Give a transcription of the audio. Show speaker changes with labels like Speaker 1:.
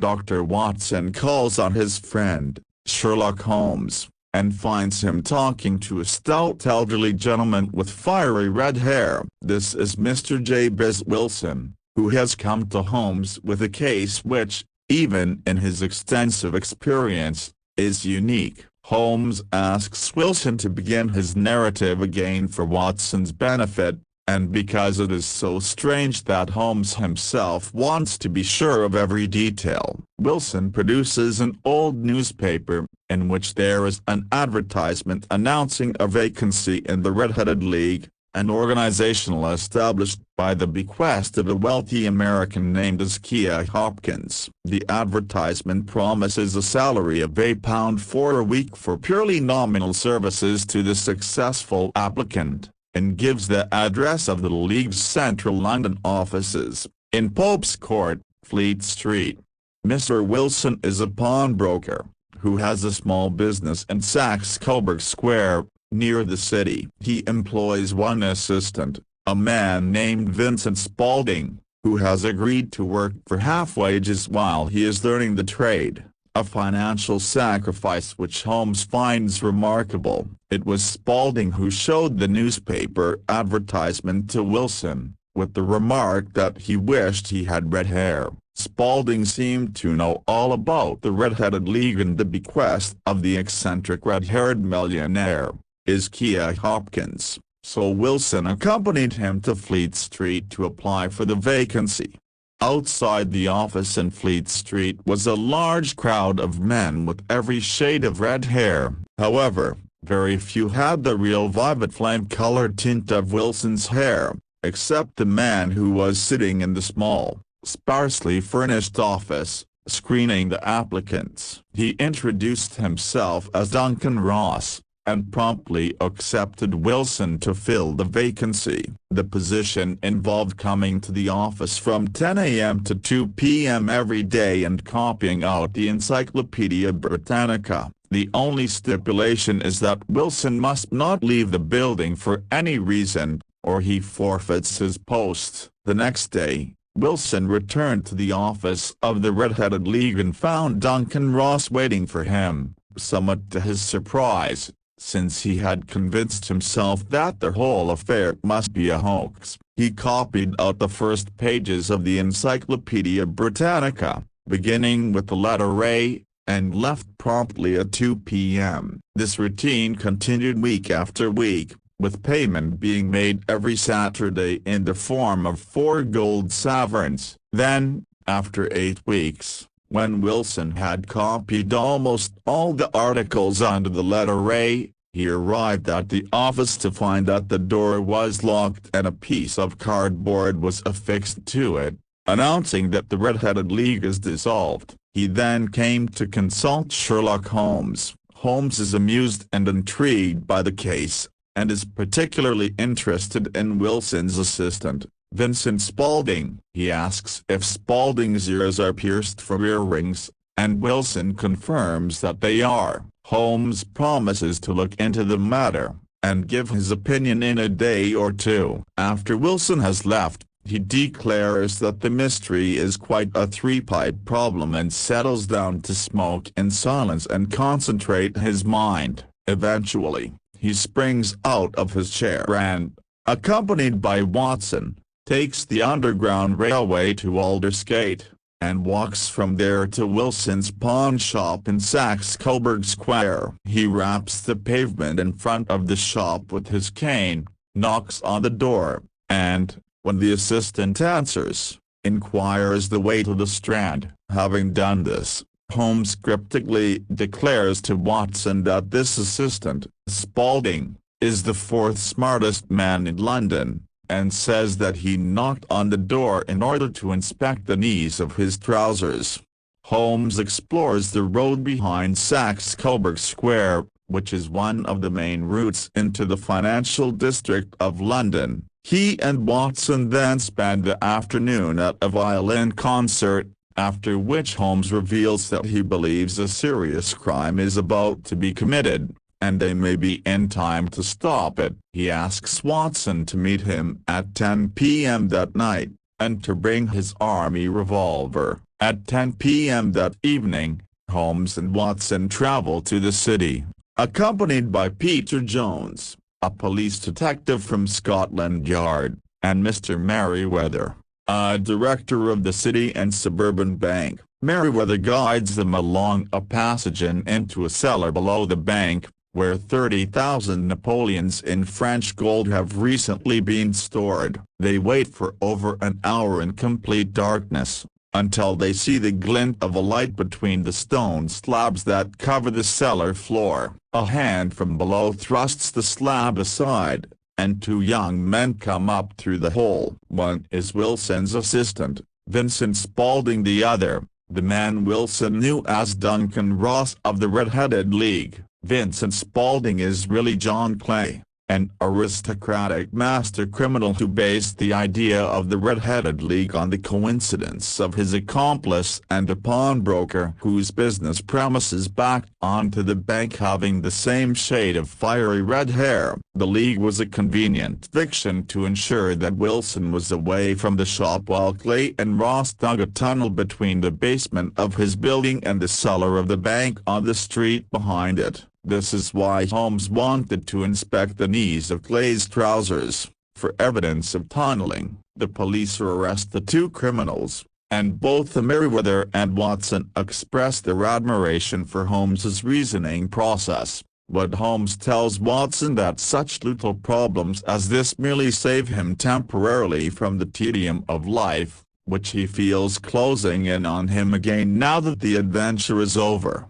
Speaker 1: Dr. Watson calls on his friend, Sherlock Holmes, and finds him talking to a stout elderly gentleman with fiery red hair. This is Mr. Jabez Wilson, who has come to Holmes with a case which, even in his extensive experience, is unique. Holmes asks Wilson to begin his narrative again for Watson's benefit, and because it is so strange that Holmes himself wants to be sure of every detail, Wilson produces an old newspaper, in which there is an advertisement announcing a vacancy in the Red-Headed League, an organization established by the bequest of a wealthy American named Kia Hopkins. The advertisement promises a salary of £8 a week for purely nominal services to the successful applicant, and gives the address of the League's central London offices, in Pope's Court, Fleet Street. Mr. Wilson is a pawnbroker, who has a small business in Saxe-Coburg Square, near the city. He employs one assistant, a man named Vincent Spaulding, who has agreed to work for half wages while he is learning the trade, a financial sacrifice which Holmes finds remarkable. It was Spaulding who showed the newspaper advertisement to Wilson, with the remark that he wished he had red hair. Spaulding seemed to know all about the Red-Headed League and the bequest of the eccentric red-haired millionaire, Kia Hopkins, so Wilson accompanied him to Fleet Street to apply for the vacancy. Outside the office in Fleet Street was a large crowd of men with every shade of red hair. However, very few had the real vivid flame-colored tint of Wilson's hair, except the man who was sitting in the small, sparsely furnished office, screening the applicants. He introduced himself as Duncan Ross, and promptly accepted Wilson to fill the vacancy. The position involved coming to the office from 10 a.m. to 2 p.m. every day and copying out the Encyclopedia Britannica. The only stipulation is that Wilson must not leave the building for any reason, or he forfeits his post. The next day, Wilson returned to the office of the Red-Headed League and found Duncan Ross waiting for him, somewhat to his surprise, since he had convinced himself that the whole affair must be a hoax. He copied out the first pages of the Encyclopedia Britannica, beginning with the letter A, and left promptly at 2 p.m. This routine continued week after week, with payment being made every Saturday in the form of 4 gold sovereigns. Then, after 8 weeks, when Wilson had copied almost all the articles under the letter A, he arrived at the office to find that the door was locked and a piece of cardboard was affixed to it, announcing that the Red-Headed League is dissolved. He then came to consult Sherlock Holmes. Holmes is amused and intrigued by the case, and is particularly interested in Wilson's assistant, Vincent Spaulding. He asks if Spaulding's ears are pierced for earrings, and Wilson confirms that they are. Holmes promises to look into the matter, and give his opinion in a day or two. After Wilson has left, he declares that the mystery is quite a three-pipe problem and settles down to smoke in silence and concentrate his mind. Eventually, he springs out of his chair and, accompanied by Watson, takes the Underground Railway to Aldersgate, and walks from there to Wilson's pawn shop in Saxe-Coburg Square. He raps the pavement in front of the shop with his cane, knocks on the door, and, when the assistant answers, inquires the way to the Strand. Having done this, Holmes cryptically declares to Watson that this assistant, Spaulding, is the 4th smartest man in London, and says that he knocked on the door in order to inspect the knees of his trousers. Holmes explores the road behind Saxe-Coburg Square, which is one of the main routes into the financial district of London. He and Watson then spend the afternoon at a violin concert, after which Holmes reveals that he believes a serious crime is about to be committed, and they may be in time to stop it. He asks Watson to meet him at 10 p.m. that night, and to bring his army revolver. At 10 p.m. that evening, Holmes and Watson travel to the city, accompanied by Peter Jones, a police detective from Scotland Yard, and Mr. Merriweather, a director of the City and Suburban Bank. Merriweather guides them along a passage and into a cellar below the bank, where 30,000 Napoleons in French gold have recently been stored. They wait for over an hour in complete darkness, until they see the glint of a light between the stone slabs that cover the cellar floor. A hand from below thrusts the slab aside, and two young men come up through the hole. One is Wilson's assistant, Vincent Spaulding. The other, the man Wilson knew as Duncan Ross of the Red-Headed League. Vincent Spaulding is really John Clay, an aristocratic master criminal who based the idea of the Red-Headed League on the coincidence of his accomplice and a pawnbroker whose business premises backed onto the bank having the same shade of fiery red hair. The League was a convenient fiction to ensure that Wilson was away from the shop while Clay and Ross dug a tunnel between the basement of his building and the cellar of the bank on the street behind it. This is why Holmes wanted to inspect the knees of Clay's trousers, for evidence of tunneling. The police arrest the two criminals, and both Merriweather and Watson express their admiration for Holmes's reasoning process. But Holmes tells Watson that such little problems as this merely save him temporarily from the tedium of life, which he feels closing in on him again now that the adventure is over.